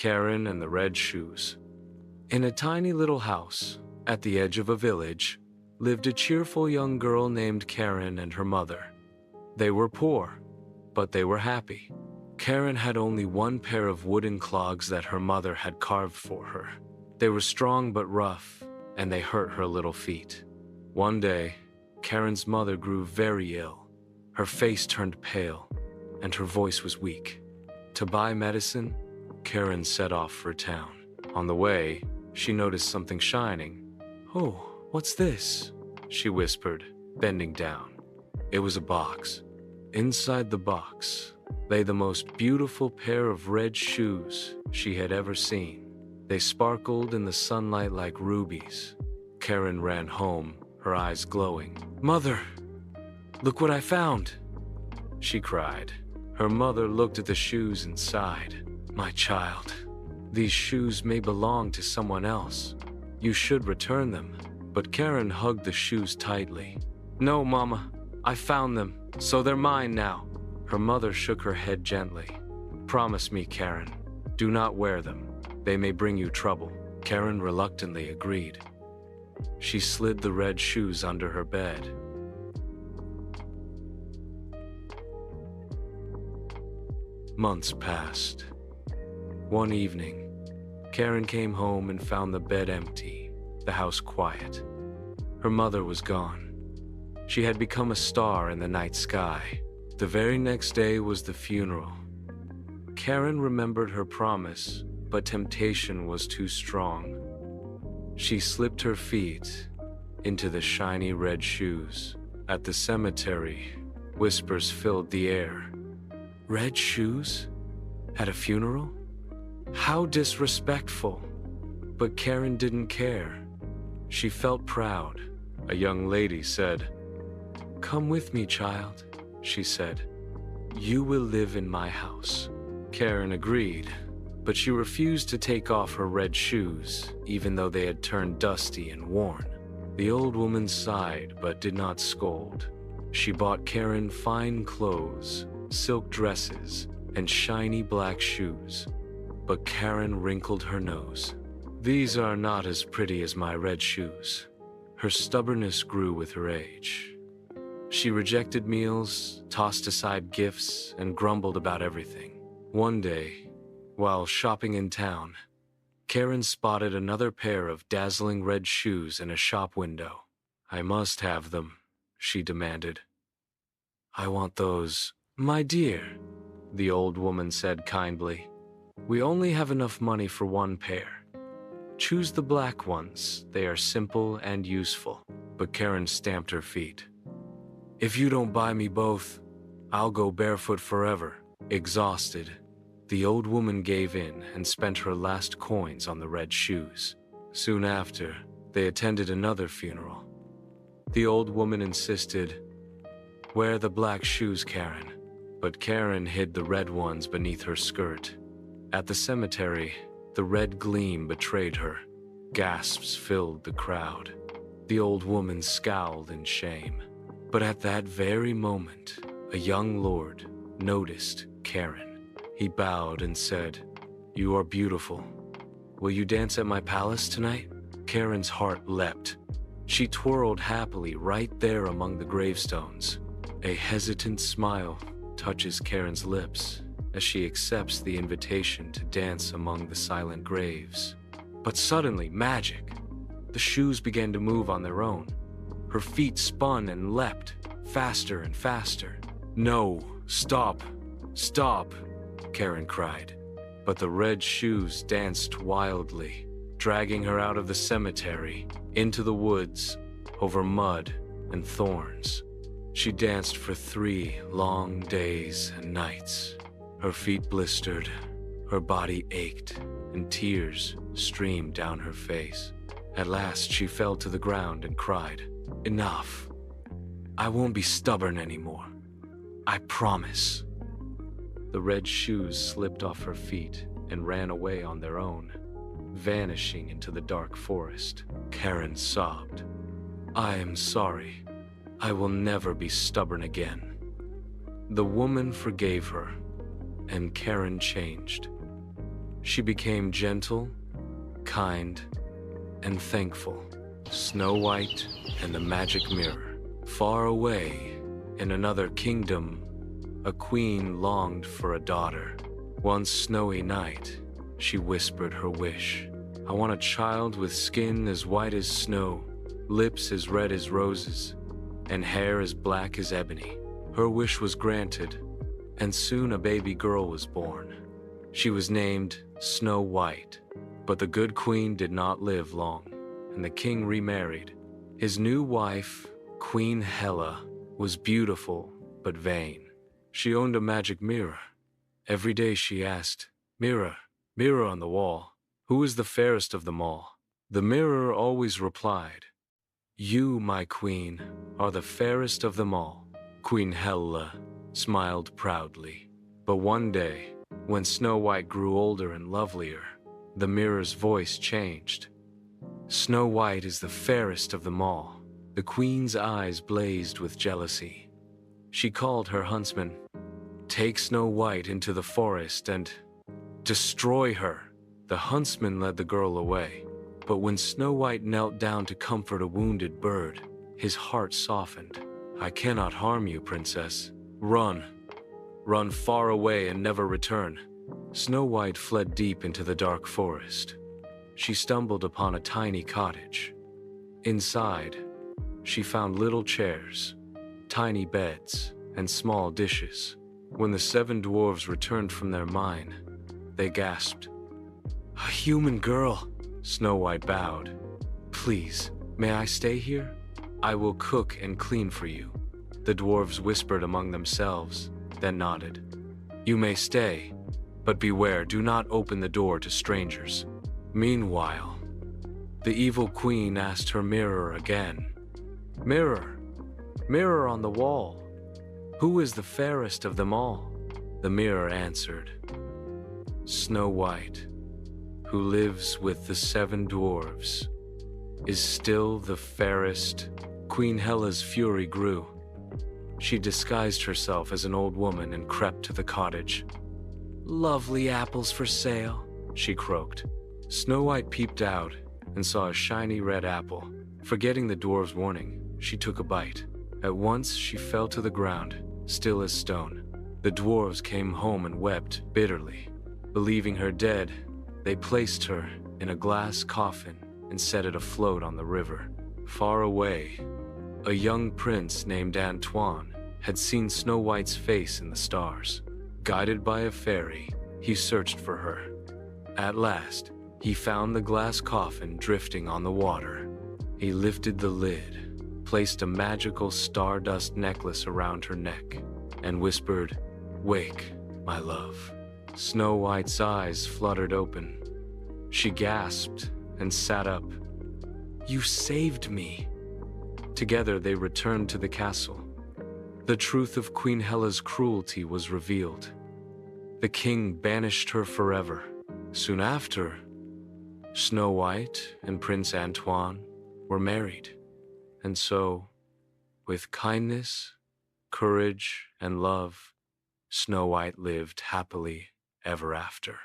Karen and the Red Shoes. In a tiny little house at the edge of a village lived a cheerful young girl named Karen and her mother. They were poor, but they were happy. Karen had only one pair of wooden clogs that her mother had carved for her. They were strong but rough, and they hurt her little feet. One day, Karen's mother grew very ill. Her face turned pale, and her voice was weak. To buy medicine, Karen set off for town. On the way, she noticed something shining. "Oh, what's this?" she whispered, bending down. It was a box. Inside the box lay the most beautiful pair of red shoes she had ever seen. They sparkled in the sunlight like rubies. Karen ran home, her eyes glowing. "Mother, look what I found!" she cried. Her mother looked at the shoes and sighed. "My child, these shoes may belong to someone else. You should return them." But Karen hugged the shoes tightly. "No, Mama, I found them, so they're mine now." Her mother shook her head gently. "Promise me, Karen, do not wear them. They may bring you trouble." Karen reluctantly agreed. She slid the red shoes under her bed. Months passed. One evening, Karen came home and found the bed empty, the house quiet. Her mother was gone. She had become a star in the night sky. The very next day was the funeral. Karen remembered her promise, but temptation was too strong. She slipped her feet into the shiny red shoes. At the cemetery, whispers filled the air. Red shoes? At a funeral? How disrespectful! But Karen didn't care. She felt proud. A young lady said, "Come with me, child," she said. "You will live in my house." Karen agreed, but she refused to take off her red shoes, even though they had turned dusty and worn. The old woman sighed but did not scold. She bought Karen fine clothes, silk dresses, and shiny black shoes. But Karen wrinkled her nose. "These are not as pretty as my red shoes." Her stubbornness grew with her age. She rejected meals, tossed aside gifts, and grumbled about everything. One day, while shopping in town, Karen spotted another pair of dazzling red shoes in a shop window. "I must have them," she demanded. "I want those." "My dear," the old woman said kindly, "we only have enough money for one pair. Choose the black ones. They are simple and useful." But Karen stamped her feet. "If you don't buy me both, I'll go barefoot forever." Exhausted, the old woman gave in and spent her last coins on the red shoes. Soon after, they attended another funeral. The old woman insisted, "Wear the black shoes, Karen." But Karen hid the red ones beneath her skirt. At the cemetery, the red gleam betrayed her. Gasps filled the crowd. The old woman scowled in shame. But at that very moment, a young lord noticed Karen. He bowed and said, "You are beautiful. Will you dance at my palace tonight?" Karen's heart leapt. She twirled happily right there among the gravestones. A hesitant smile touches Karen's lips as she accepts the invitation to dance among the silent graves. But suddenly, magic! The shoes began to move on their own. Her feet spun and leapt, faster and faster. "No, stop, stop," Karen cried. But the red shoes danced wildly, dragging her out of the cemetery, into the woods, over mud and thorns. She danced for 3 long days and nights. Her feet blistered, her body ached, and tears streamed down her face. At last she fell to the ground and cried, "Enough. I won't be stubborn anymore. I promise." The red shoes slipped off her feet and ran away on their own, vanishing into the dark forest. Karen sobbed, "I am sorry. I will never be stubborn again." The woman forgave her, and Karen changed. She became gentle, kind, and thankful. Snow White and the Magic Mirror. Far away, in another kingdom, a queen longed for a daughter. One snowy night, she whispered her wish. I want a child with skin as white as snow, lips as red as roses, and hair as black as ebony. Her wish was granted, and soon a baby girl was born. She was named Snow White, but the good queen did not live long, and the king remarried. His new wife, Queen Hela, was beautiful but vain. She owned a magic mirror. Every day she asked, "Mirror, mirror on the wall, who is the fairest of them all?" The mirror always replied, "You, my queen, are the fairest of them all." Queen Hela smiled proudly. But one day, when Snow White grew older and lovelier, the mirror's voice changed. "Snow White is the fairest of them all." The queen's eyes blazed with jealousy. She called her huntsman. "Take Snow White into the forest and destroy her." The huntsman led the girl away. But when Snow White knelt down to comfort a wounded bird, his heart softened. "I cannot harm you, princess. Run. Run far away and never return." Snow White fled deep into the dark forest. She stumbled upon a tiny cottage. Inside, she found little chairs, tiny beds, and small dishes. When the 7 dwarves returned from their mine, they gasped. "A human girl!" Snow White bowed. "Please, may I stay here? I will cook and clean for you." The dwarves whispered among themselves, then nodded. "You may stay, but beware, do not open the door to strangers." Meanwhile, the evil queen asked her mirror again, "Mirror, mirror on the wall, who is the fairest of them all?" The mirror answered, "Snow White, who lives with the 7 dwarves, is still the fairest." Queen Hela's fury grew. She disguised herself as an old woman and crept to the cottage. "Lovely apples for sale," she croaked. Snow White peeped out and saw a shiny red apple. Forgetting the dwarves' warning, she took a bite. At once she fell to the ground, still as stone. The dwarves came home and wept bitterly. Believing her dead, they placed her in a glass coffin and set it afloat on the river. Far away, a young prince named Antoine had seen Snow White's face in the stars. Guided by a fairy, he searched for her. At last, he found the glass coffin drifting on the water. He lifted the lid, placed a magical stardust necklace around her neck, and whispered, "Wake, my love." Snow White's eyes fluttered open. She gasped and sat up. "You saved me." Together they returned to the castle. The truth of Queen Hela's cruelty was revealed. The king banished her forever. Soon after, Snow White and Prince Antoine were married. And so, with kindness, courage, and love, Snow White lived happily ever after.